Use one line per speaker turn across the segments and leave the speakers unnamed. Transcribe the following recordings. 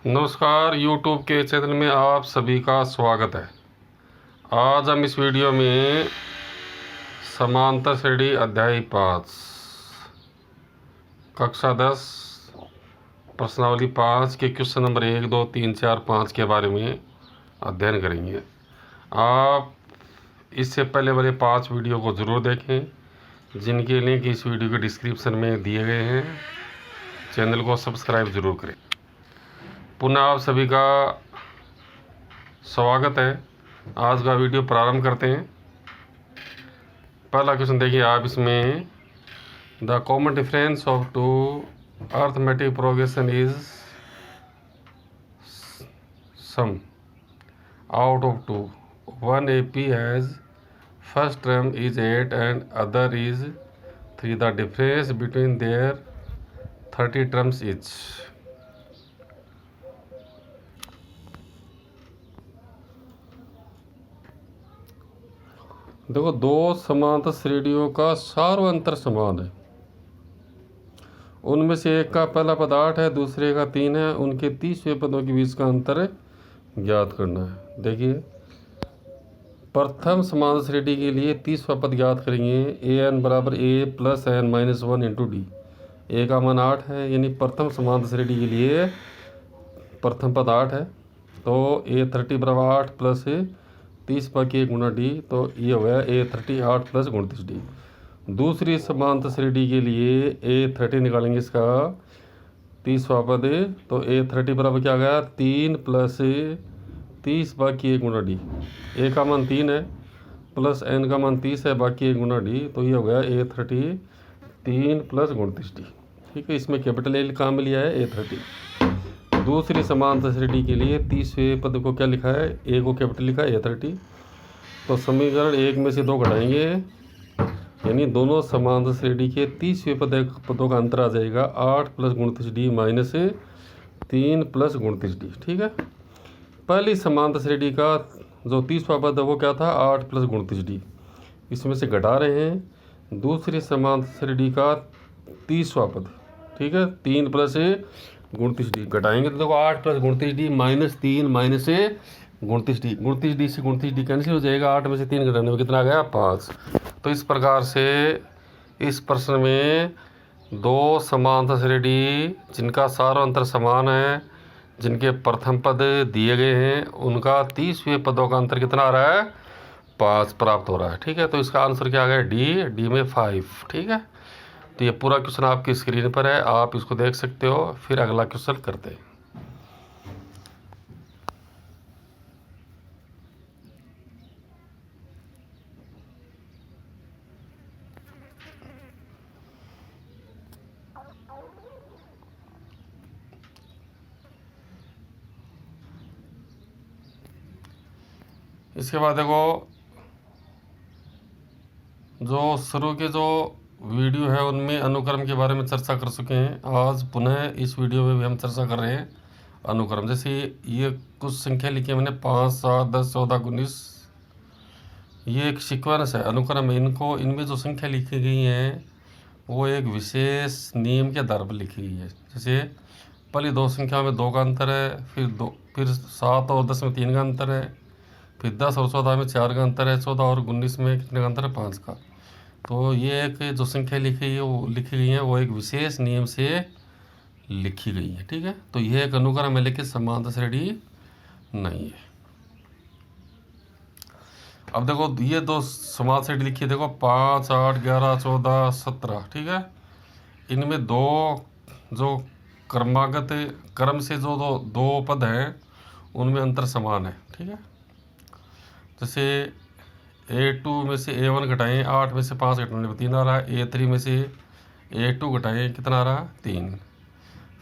नमस्कार, YouTube के channel में आप सभी का स्वागत है। आज हम इस वीडियो में समांतर श्रेणी अध्याय 5 कक्षा 10 प्रश्नावली 5 के क्वेश्चन नंबर 1, 2, 3, 4, 5 के बारे में अध्ययन करेंगे। आप इससे पहले वाले 5 वीडियो को ज़रूर देखें, जिनके लिंक इस वीडियो के डिस्क्रिप्शन में दिए गए हैं। चैनल को सब्सक्राइब ज़रूर करें। पुनः आप सभी का स्वागत है। आज का वीडियो प्रारंभ करते हैं। पहला क्वेश्चन देखिए आप इसमें, the common difference of two arithmetic progression is sum out of two. One AP has first term is 8 and other is 3. The difference between their 30 terms is. देखो, दो समांतर श्रेणियों का सार्वंतर समान है। उनमें से एक का पहला पद 8 है, दूसरे का 3 है। उनके 30वें पदों के बीच का अंतर ज्ञात करना है। देखिए, प्रथम समांतर श्रेणी के लिए 30वां पद ज्ञात करेंगे। an बराबर a plus n minus 1 into D. a का मान 8 है, यानी प्रथम समांतर श्रेणी के लिए प्रथम पद 8 है, तो a30 बराबर 8 प्लस 30/1 गुणा डी, तो ये हो गया a30 8 प्लस 29 डी। दूसरी समांतर श्रेणी के लिए a30 निकालेंगे, इसका 30वां पद, तो a30 बराबर क्या गया 3 प्लस 30/1 गुणा डी। a का मान 3 है प्लस n का मान 30 है, बाकी 1 गुणा डी, तो ये हो गया a30 3 प्लस 29 डी। ठीक है, इसमें कैपिटल ए काम में लिया है a30। दूसरी समांतर श्रेणी के लिए 30वें पद को क्या लिखा है, ए को कैपिटल लिखा है a30। तो समीकरण 1 में से 2 घटाएंगे, यानी दोनों समांतर श्रेणी के 30वें पदों का अंतर आ जाएगा 8 plus 29 D minus 3 plus 29 D. ठीक है, पहली समांतर श्रेणी का जो 30वां पद है वो क्या था 8 प्लस 29 डी, इसमें से घटा रहे हैं। दूसरी समांतर श्रेणी का 30वां पद, ठीक है, 3 प्लस 29 डी घटाएंगे, तो देखो 8 plus 29 D minus 3 minus 29 D. 29 D से 29 डी कैंसिल हो जाएगा, 8 में से 3 घटाने में कितना आ गया 5। तो इस प्रकार से इस प्रश्न में दो समांतर श्रेणी जिनका सार्वंतर समान है, जिनके प्रथम पद दिए गए हैं, उनका 30वें पदों का अंतर कितना आ रहा है 5 प्राप्त हो रहा है। ठीक है, तो इसका आंसर क्या आ गया डी में 5। ठीक है, तो ये पूरा क्वेश्चन आपकी स्क्रीन पर है, आप इसको देख सकते हो। फिर अगला क्वेश्चन करते हैं। इसके बाद देखो, जो शुरू के जो वीडियो है उनमें अनुक्रम के बारे में चर्चा कर चुके हैं। आज पुनः इस वीडियो में भी हम चर्चा कर रहे हैं अनुक्रम। जैसे ये कुछ संख्या लिखी है मैंने 5, 7, 10, 14, 19, ये एक सीक्वेंस है, अनुक्रम है। इनमें जो संख्या लिखी गई है वो एक विशेष नियम के आधार पर लिखी गई है। जैसे पहली दो संख्या में 2 का अंतर है, फिर 7 और 10 में 3 का अंतर है, फिर 10 और 14 में 4 का अंतर है, 14 और 19 में कितने का अंतर है 5 का। तो ये एक जो संख्या लिखी गई है वो एक विशेष नियम से लिखी गई है। ठीक है, तो यह एक अनुक्रम है, लेकिन समांतर श्रेणी नहीं है। अब देखो, ये दो समांतर श्रेणी लिखी है, देखो 5, 8, 11, 14, 17। ठीक है, इनमें दो जो क्रमागत क्रम से जो दो पद हैं उनमें अंतर समान है। ठीक है, जैसे A2 में से A1 घटाएं, 8 में से 5 घटाने पर 3 आ रहा है। A3 में से A2 घटाएं, कितना आ रहा है 3।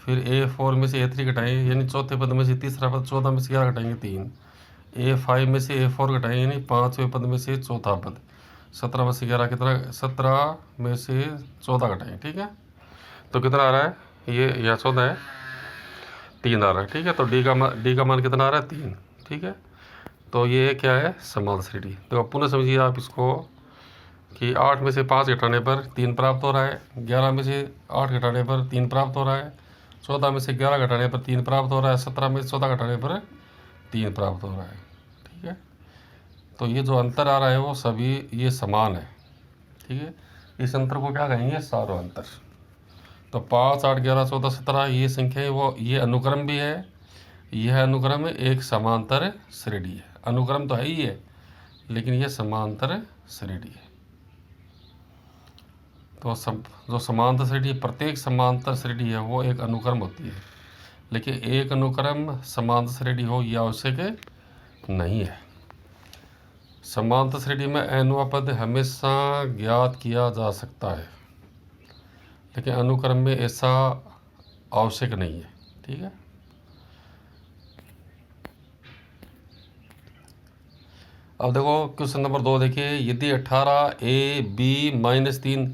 फिर A4 में से A3 घटाएं, यानी चौथे पद में से तीसरा पद, 14 में से 11 घटाएंगे 3। A5 में से A4 घटाएं, यानी 5वें पद में से चौथा पद, 17 में से 11 कितना, 17 में से 14 घटाएं। ठीक है, तो कितना आ रहा है, ये 14 है, 3 आ रहा है। ठीक है, तो डी का मान कितना आ रहा है 3। ठीक है, तो ये क्या है समांतर श्रेणी। तो पुनः समझिए आप इसको कि 8 में से 5 घटाने पर 3 प्राप्त हो रहा है, 11 में से 8 घटाने पर 3 प्राप्त हो रहा है, 14 में से 11 घटाने पर 3 प्राप्त हो रहा है, 17 में से 14 घटाने पर 3 प्राप्त हो रहा है। ठीक है, तो ये जो अंतर आ रहा है वो सभी ये समान है। ठीक है, इस अंतर को क्या कहेंगे, सारो अंतर। तो 5, 8, 11, 14, 17 ये संख्या है, वो ये अनुक्रम भी है, यह अनुक्रम एक समांतर श्रेणी है। अनुक्रम तो है ही है, लेकिन यह समांतर श्रेणी है। तो जो समांतर श्रेणी, प्रत्येक समांतर श्रेणी है वो एक अनुक्रम होती है, लेकिन एक अनुक्रम समांतर श्रेणी हो यह आवश्यक नहीं है। समांतर श्रेणी में nवां पद हमेशा ज्ञात किया जा सकता है, लेकिन अनुक्रम में ऐसा आवश्यक नहीं है। ठीक है, अब देखो क्वेश्चन नंबर 2 देखिए, यदि 18a b-3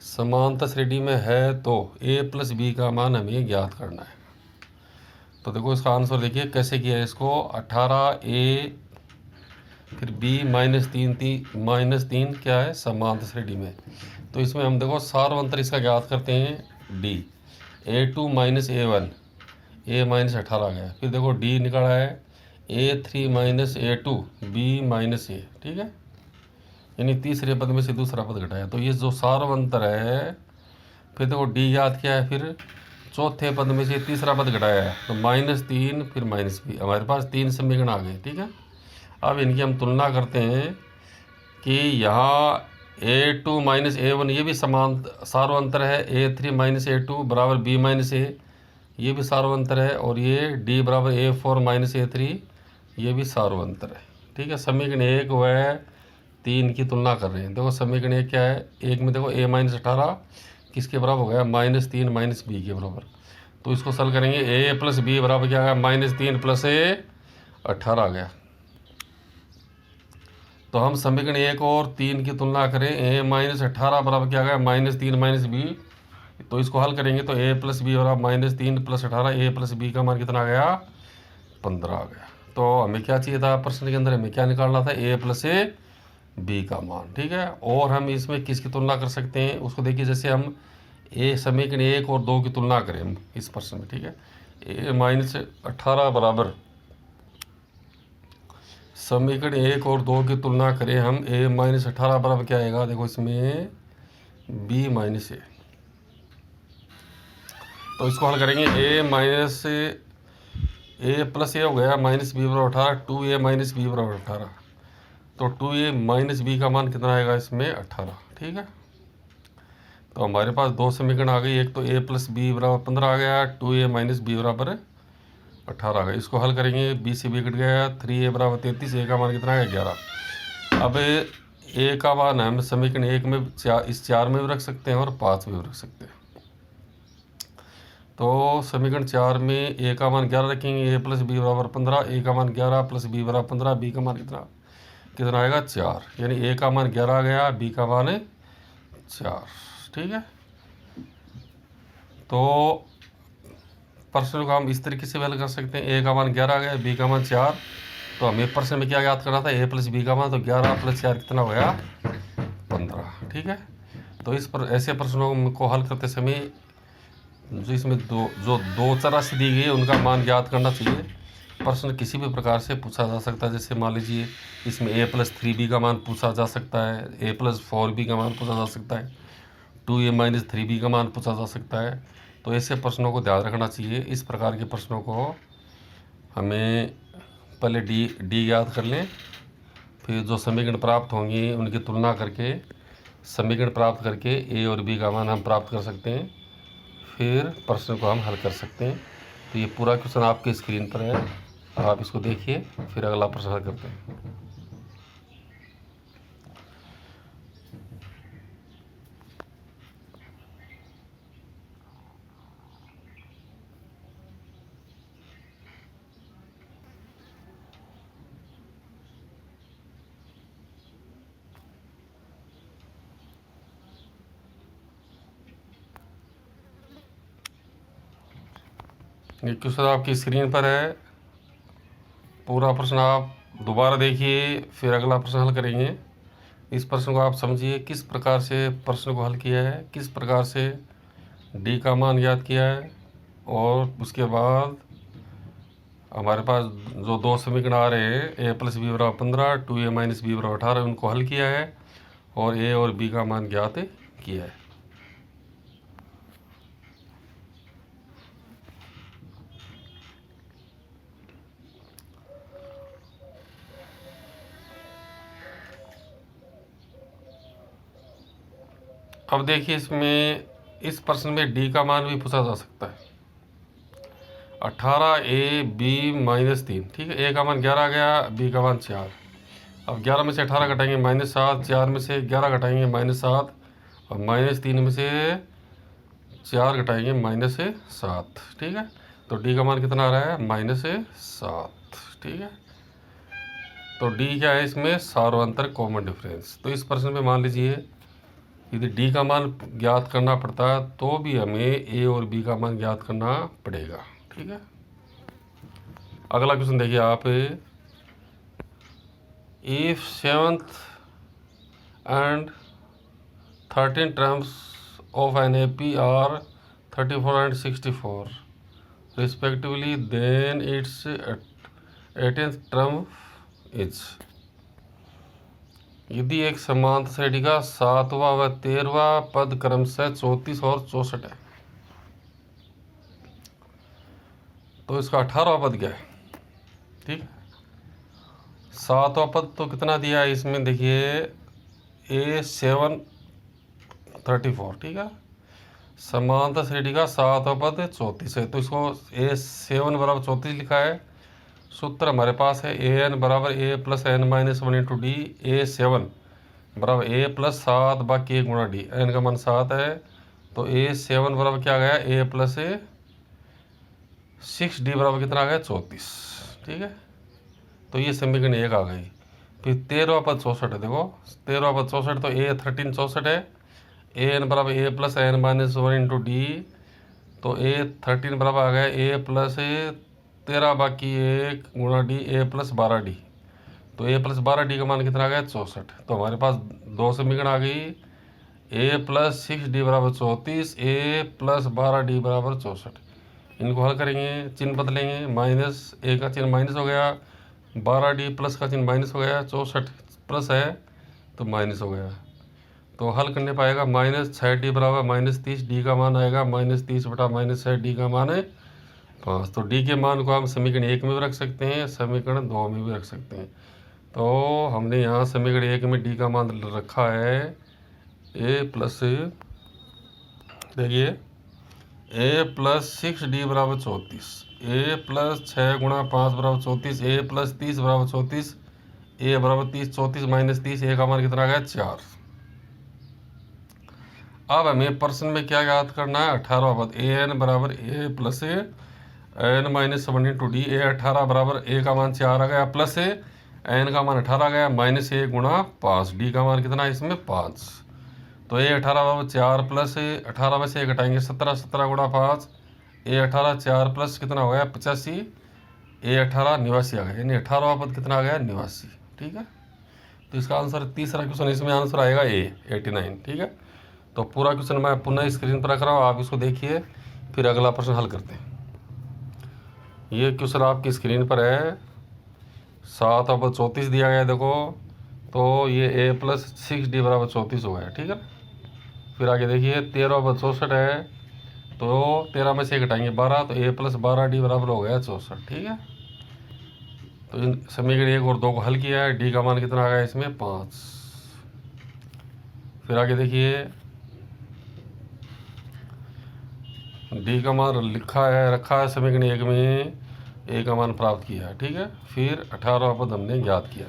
समांतर श्रेणी में है तो a + b का मान हमें ज्ञात करना है। तो देखो इसका आंसर देखिए कैसे किया है इसको, 18a फिर b-3 क्या है, समांतर श्रेणी में। तो इसमें हम देखो सार्वंतर इसका ज्ञात करते हैं d, a2 - a1, a - 18 आ गया। फिर देखो d निकला है a3 - a2 b - a। ठीक है, यानी तीसरे पद में से दूसरा पद घटाया, तो ये जो सार्वंतर है। फिर देखो d याद किया है, फिर चौथे पद में से तीसरा पद घटाया है, तो -3 फिर -b, हमारे पास 3 समीकरण आ गए। ठीक है, अब इनकी हम तुलना करते हैं कि यहाँ a2 - a1 ये भी समान सार्वंतर है, a3 - a2 बराबर b - a ये भी सार्वंतर है, और ये d बराबर a4 - a3 ये भी सार्वंतर है। ठीक है, समीकरण 1 व 3 की तुलना कर रहे हैं। देखो समीकरण 1 क्या है, एक में देखो a - 18 किसके बराबर हो गया, -3 - b के बराबर। तो इसको सॉल्व करेंगे, a + b बराबर क्या आ गया, -3 + a 18 आ गया। तो हम समीकरण 1 और 3 की तुलना करें, a - 18 बराबर क्या आ गया, -3 - b। तो इसको हल करेंगे तो a + b बराबर -3 + 18, a + b का मान कितना आ गया, 15 आ गया। तो हमें क्या चाहिए था, प्रश्न के अंदर हमें क्या निकालना था, a + a b का मान। ठीक है, और हम इसमें किसकी तुलना कर सकते हैं उसको देखिए, जैसे हम समीकरण 1 और 2 की तुलना करें हम इस प्रश्न में। ठीक है, a - 18 बराबर समीकरण 1 और 2 की तुलना करें हम, a - 18 बराबर क्या आएगा, देखो इसमें b - a। तो इसको हल करेंगे, a + a हो गया -b बराबर 18, 2a - b बराबर 18। तो 2a - b का मान कितना आएगा इसमें, 18। ठीक है, तो हमारे पास दो समीकरण आ गई, एक तो a + b बराबर 15 आ गया, 2a - b बराबर 18 आ गया। इसको हल करेंगे, b से b कट गया, 3a बराबर 33, a का मान कितना है, 11। अब a का मान हम समीकरण 1 में इस 4 में भी रख सकते हैं और 5 में भी रख सकते हैं। तो समीकरण 4 में a का मान 11 रखेंगे, a + b बराबर 15, a का मान 11 + b बराबर 15, b का मान कितना आएगा, 4। यानी a का मान 11 आ गया, b का मान 4। ठीक है, तो प्रश्न को हम इस तरीके से हल कर सकते हैं, a का मान 11 आ गया, b का मान 4। तो हमें प्रश्न में क्या याद करना था, a + b का मान, तो 11 + 4 कितना हो गया, 15। ठीक है, तो इस पर ऐसे प्रश्नों को हल करते समय जो इसमें दो चराशि दी गई है उनका मान ज्ञात करना चाहिए। प्रश्न किसी भी प्रकार से पूछा जा सकता है, जैसे मान लीजिए इसमें a + 3b का मान पूछा जा सकता है, a + 4b का मान पूछा जा सकता है, 2a - 3b का मान पूछा जा सकता है। तो ऐसे प्रश्नों को ध्यान रखना चाहिए। इस प्रकार के प्रश्नों को हमें पहले डी याद कर लें, फिर जो समीकरण प्राप्त होंगे उनकी तुलना करके समीकरण प्राप्त करके a और b का मान हम प्राप्त कर सकते हैं, फिर प्रश्न को हम हल कर सकते हैं। तो ये पूरा क्वेश्चन आपके स्क्रीन पर है, आप इसको देखिए, फिर अगला प्रश्न हल करते हैं। ये क्वेश्चन आपकी स्क्रीन पर है, पूरा प्रश्न आप दोबारा देखिए, फिर अगला प्रश्न हल करेंगे। इस प्रश्न को आप समझिए किस प्रकार से प्रश्न को हल किया है, किस प्रकार से डी का मान ज्ञात किया है, और उसके बाद हमारे पास जो दो समीकरण आ रहे हैं, ए प्लस बी बराबर 15, 2a माइनस बी बराबर 18, उनको हल किया है और ए और बी का मान ज्ञात किया है। अब देखिए, इसमें इस प्रश्न में डी का मान भी पूछा जा सकता है। 18ab-3, ठीक है। ए का मान 11 आ गया, बी का मान 4। अब 11 में से 18 घटाएंगे -7, 4 में से 11 घटाएंगे -7 और -3 में से 4 घटाएंगे -7, ठीक है। तो डी का मान कितना आ रहा है? -7, ठीक है। तो डी क्या है इसमें? सार्वंतर कॉमन डिफरेंस। तो इस प्रश्न में मान लीजिए यदि डी का मान ज्ञात करना पड़ता है तो भी हमें ए और बी का मान ज्ञात करना पड़ेगा, ठीक है। अगला क्वेश्चन देखिए आप। If 7th and 13 terms of an AP are 34 and 64 respectively, then its 18th term is। यदि एक समांतर श्रेणी का 7वां व 13वां पद क्रमशः 34 और 64 है तो इसका 18वां पद क्या है? ठीक, 7वां पद तो कितना दिया है इसमें? देखिए A7 34, ठीक है। समांतर श्रेणी का 7वां पद 34 है तो इसको A7 बराबर 34 लिखा है। सूत्र हमारे पास है an बराबर a plus n minus 1 into D. A7 बराबर a प्लस 7 बाकी 1 गुणा डी। n का मान 7 है तो A7 बराबर क्या गया? a प्लस 6d बराबर कितना आ गया? 34, ठीक है। तो ये समीकरण 1 आ गई। फिर 13वां पद 64 है। देखो 13वां पद 64 तो A13 64 है। an बराबर a plus n minus 1 into D. तो A13 बराबर आ गया a प्लस 13 बाकी 1 गुणा डी, a प्लस 12d। तो a प्लस 12d का मान कितना आ गया? 64। तो हमारे पास दो समीकरण आ गई। a प्लस 6d बराबर 34, a प्लस 12d बराबर 64। इनको हल करेंगे, चिन्ह बदलेंगे, माइनस a का चिन्ह माइनस हो गया, 12d प्लस का चिन्ह माइनस हो गया, 64 प्लस है तो माइनस हो गया। तो हल करने पाएगा -6d बराबर -30, डी का मान आएगा -30 बटा -6d का मान है 5। तो डी के मान को हम समीकरण 1 में भी रख सकते हैं, समीकरण 2 में भी रख सकते हैं। तो हमने यहाँ समीकरण 1 में डी का मान रखा है a प्लस, देखिए a प्लस 6d बराबर 34, a प्लस 6 गुणा 5 बराबर 34, a प्लस 30 बराबर 34, a बराबर 30, 34 माइनस 30, a का मान कितना आ गया? 4। अब हमें प्रश्न में क्या याद करना है? 18वां पद an बराबर a plus n minus 1 into D. A18 बराबर a का मान 4 आ गया, प्लस n का मान 18 आ गया, माइनस 1 गुणा 5, डी का मान कितना है इसमें? 5। तो A18 बराबर 4 प्लस 18 में से घटाएंगे 17, 17 गुणा 5, A18 4 प्लस कितना हो गया? 85, A18 89 आ गया, यानी 18वां पद कितना आ गया? 89, ठीक है। तो इसका आंसर तीसरा क्वेश्चन, इसमें आंसर आएगा A 89, ठीक है। तो पूरा क्वेश्चन मैं पुनः स्क्रीन पर रख रहा हूँ, आप इसको देखिए, फिर अगला प्रश्न हल करते हैं। ये क्वेश्चन आपकी स्क्रीन पर है। 7वां पद 34 दिया गया है, देखो। तो ये a प्लस 6d बराबर 34 हो गया, ठीक है। फिर आगे देखिए 13वां पद 64 है तो 13 में से घटाएंगे 12, तो a प्लस 12d बराबर हो गया 64, ठीक है। तो इन समीकरण 1 और 2 को हल किया है, डी का मान कितना आ गया इसमें? 5। फिर आगे देखिए डी का मान रखा है समीकरण 1 में, ए का मान प्राप्त किया है, ठीक है। फिर 18वां पद हमने ज्ञात किया।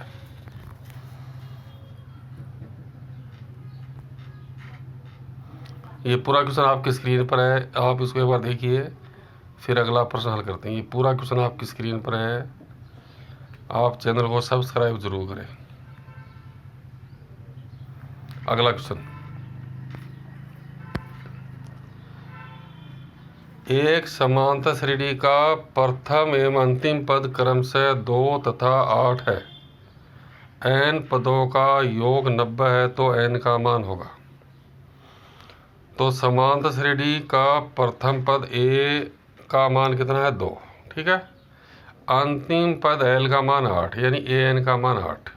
ये पूरा क्वेश्चन आपकी स्क्रीन पर है, आप इसको एक बार देखिए, फिर अगला प्रश्न हल करते हैं। ये पूरा क्वेश्चन आपकी स्क्रीन पर है, आप चैनल को सब्सक्राइब जरूर करें। अगला क्वेश्चन, एक समांतर श्रेणी का प्रथम एवं अंतिम पद क्रमशः 2 तथा 8 है। n पदों का योग 90 है तो n का मान होगा। तो समांतर श्रेणी का प्रथम पद a का मान कितना है 2, ठीक है। अंतिम पद एल का मान 8, यानी ए एन का मान 8।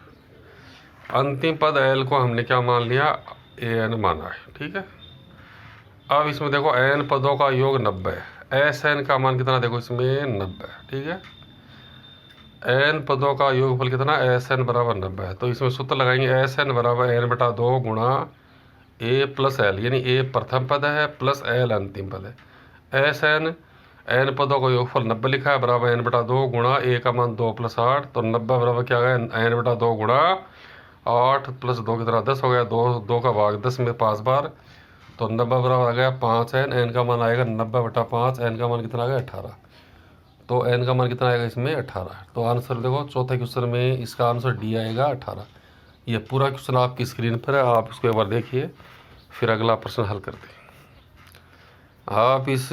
अंतिम पद एल को हमने क्या मान लिया, ए एन माना है, ठीक है। अब इसमें देखो एन पदों का योग 90 है, एस एन का मान कितना देखो इसमें 90, ठीक है। एन पदों का योगफल कितना, एस एन बराबर 90 है। तो इसमें सूत्र लगाएंगे एस एन बराबर एन बटा 2 गुणा ए प्लस एल, यानी ए प्रथम पद है प्लस एल अंतिम पद है। एस एन एन पदों का योगफल 90 लिखा है, बराबर एन बटा 2 गुणा ए का मान 2 + 8, तो 90 बराबर क्या गया, एन बटा 2 गुणा 8 + 2 कितना 10 हो गया, 2 का भाग 10 में 5 बार, तो 90 बराबर आ गया 5 एन का मान आएगा 90 बटा 5, एन का मान कितना आ गया 18। तो एन का मान कितना आएगा इसमें 18। तो आंसर देखो चौथे क्वेश्चन में इसका आंसर डी आएगा 18। ये पूरा क्वेश्चन आपकी स्क्रीन पर है, आप इसको एक बार देखिए, फिर अगला प्रश्न हल करते हैं। आप इस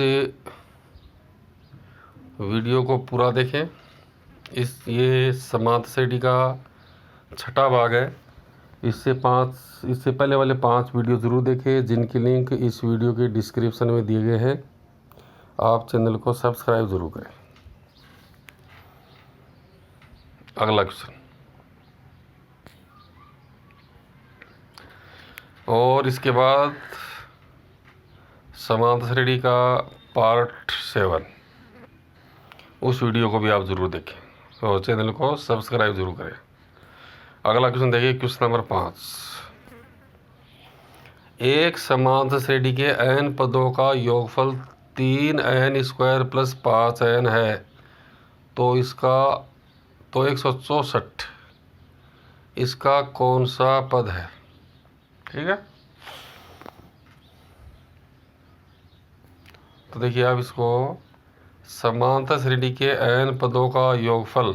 वीडियो को पूरा देखें। ये समांतर श्रेणी का छठा भाग है। इससे पहले वाले 5 वीडियो ज़रूर देखें, जिनकी लिंक इस वीडियो के डिस्क्रिप्शन में दिए गए हैं। आप चैनल को सब्सक्राइब ज़रूर करें। अगला क्वेश्चन, और इसके बाद समांतर श्रेणी का पार्ट 7, उस वीडियो को भी आप ज़रूर देखें और चैनल को सब्सक्राइब ज़रूर करें। अगला क्वेश्चन देखिए, क्वेश्चन नंबर 5। एक समांतर श्रेणी के n पदों का योगफल 3n² + 5n है, तो 164 इसका कौन सा पद है, ठीक है। तो देखिए आप इसको, समांतर श्रेणी के n पदों का योगफल,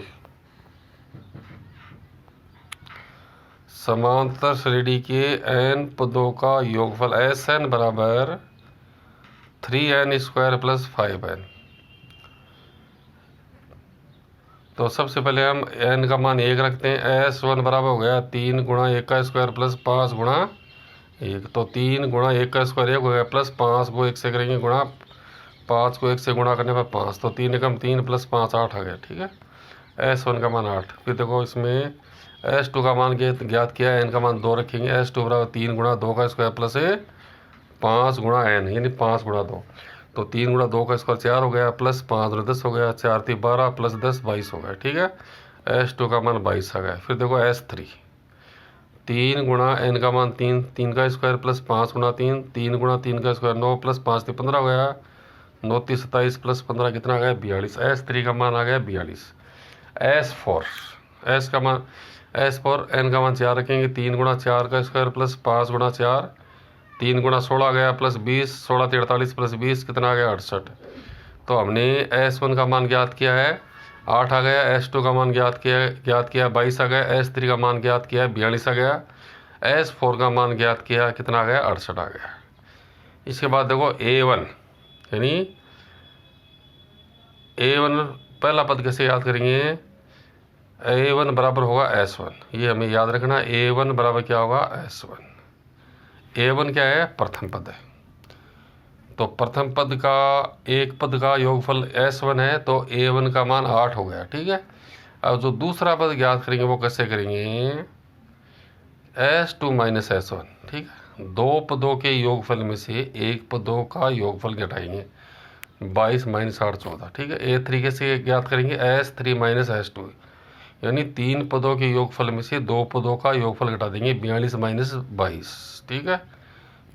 समांतर श्रेणी के n पदों का योगफल एस एन बराबर 3n² + 5n। तो सबसे पहले हम n का मान 1 रखते हैं। S1 बराबर हो गया 3 × 1 का स्क्वायर + 5 × 1, तो 3 × 1 का स्क्वायर 1 हो गया, प्लस 5 को 1 से करेंगे गुणा, 5 को 1 से गुणा करने पर 5, तो 3 एकम 3 + 5 8 आ गया, ठीक है। S1 का मान 8। फिर देखो इसमें S2 का मान ज्ञात किया है, n का मान 2 रखेंगे। S2 बराबर 3 × 2 का स्क्वायर प्लस 5 × n, यानी 5 × 2, तो 3 × 2 का स्क्वायर 4 हो गया, प्लस 5 × 10 हो गया, 4 × 3 12 + 10 22 हो गया, ठीक है। S2 का मान 22 आ गया। फिर देखो S3, 3 × n का मान 3 का स्क्वायर प्लस 5 × 3, 3 × 3 का स्क्वायर 9 + 5 = 15 हो गया, 9 × 27 + 15 कितना आ गया 42। S3 का मान आ गया 42। S4 n का मान 4 रखेंगे, 3 × 4 का स्क्वायर प्लस 5 × 4, 3 × 16 आ गया प्लस 20, 16 × 48 + 20 कितना आ गया 68। तो हमने S1 का मान ज्ञात किया है 8 आ गया, S2 का मान ज्ञात किया 22 आ गया, S3 का मान ज्ञात किया 42 आ गया, S4 का मान ज्ञात किया कितना आ गया 68 आ गया। इसके बाद देखो A1, यानी A1 पहला पद कैसे याद करेंगे, A1 बराबर होगा S1, ये हमें याद रखना। A1 बराबर क्या होगा S1। A1 क्या है, प्रथम पद है, तो प्रथम पद का एक पद का योगफल S1 है, तो A1 का मान 8 हो गया, ठीक है। अब जो दूसरा पद ज्ञात करेंगे वो कैसे करेंगे, S2 - S1, ठीक है। 2 पदों के योगफल में से एक पदों का योगफल घटाएंगे, 22 - 8 14, ठीक है। A3 कैसे ज्ञात करेंगे, S3 - S2, यानी 3 पदों के योगफल में से 2 पदों का योगफल घटा देंगे, 42 - 22, ठीक है,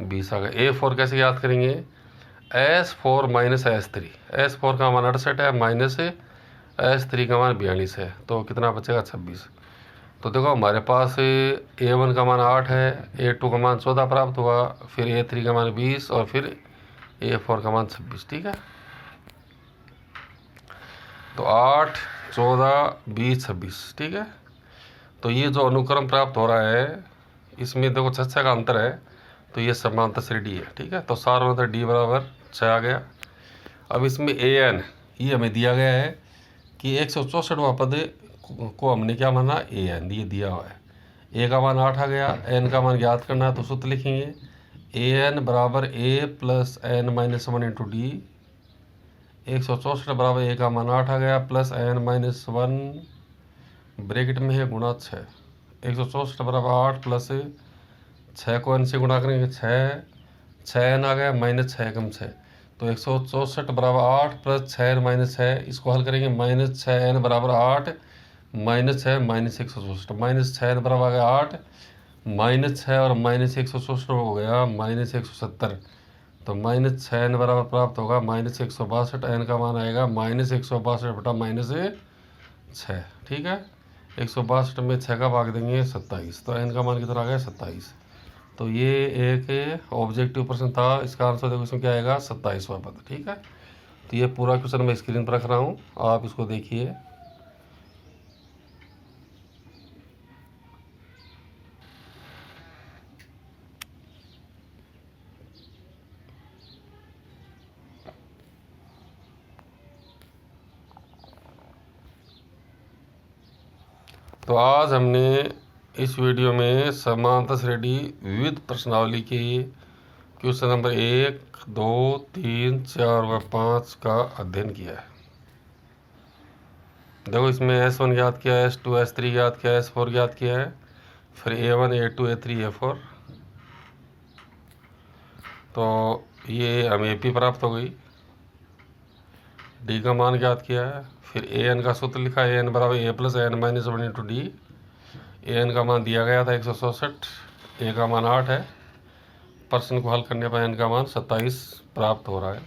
20 आ गया। A4 कैसे याद करेंगे, S4 - S3, S4 का मान 68 है, माइनस S3 का मान 42 है, तो कितना बचेगा 26। तो देखो हमारे पास A1 का मान 8 है, A2 का मान 14 प्राप्त हुआ, फिर A3 का मान 20 और फिर A4 का मान 26, ठीक है। तो 8 14 20 26, ठीक है। तो ये जो अनुक्रम प्राप्त हो रहा है इसमें देखो 6 का अंतर है, तो ये समांतर श्रेणी है, ठीक है। तो सार मतलब D बराबर 6 आ गया। अब इसमें AN ये हमें दिया गया है कि 164वां पद को हमने क्या माना, AN ये दिया हुआ है। A का मान 8 आ गया, N का मान ज्ञात करना है, तो सूत्र लिखेंगे AN बराबर A + n - 1 × D, 164 बराबर ए का मान 8 आ गया, प्लस n-1 ब्रैकेट में है गुणा 6। 164 बराबर 8 प्लस 6 को n से गुणा करेंगे 6n आ गया, माइनस 6 कम 6, तो 164 बराबर 8 प्लस 6n माइनस 6, इसको हल करेंगे माइनस 6n बराबर 8 माइनस 6 माइनस 164, माइनस 6n बराबर आ गया 8 माइनस 6 और माइनस 164 हो गया माइनस 170, तो माइनस 6n बराबर प्राप्त होगा माइनस 162, n का मान आएगा माइनस 162 बटा माइनस 6। ठीक है, 162 में 6 का भाग देंगे 27, तो n का मान कितना आ गया 27। तो ये एक ऑब्जेक्टिव प्रश्न था, इसका आंसर देखो इसमें क्या आएगा 27वां पद। ठीक है, तो ये पूरा क्वेश्चन मैं स्क्रीन पर रख रहा हूँ, आप इसको देखिए। तो आज हमने इस वीडियो में समांतर श्रेणी विविध प्रश्नावली के क्वेश्चन नंबर 1, 2, 3, 4 व 5 का अध्ययन किया है। देखो इसमें S1 ज्ञात किया है, S2 S3 ज्ञात किया है, S4 ज्ञात किया है, फिर A1 A2 A3 A4, तो ये हमें AP प्राप्त हो गई। D का मान ज्ञात किया है, फिर AN का सूत्र लिखा है, AN बराबर A plus AN minus 1 into D। AN का मान दिया गया था 164, A का मान 8 है, प्रश्न को हल करने पर n का मान 27 प्राप्त हो रहा है।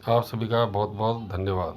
आप सभी का बहुत बहुत धन्यवाद।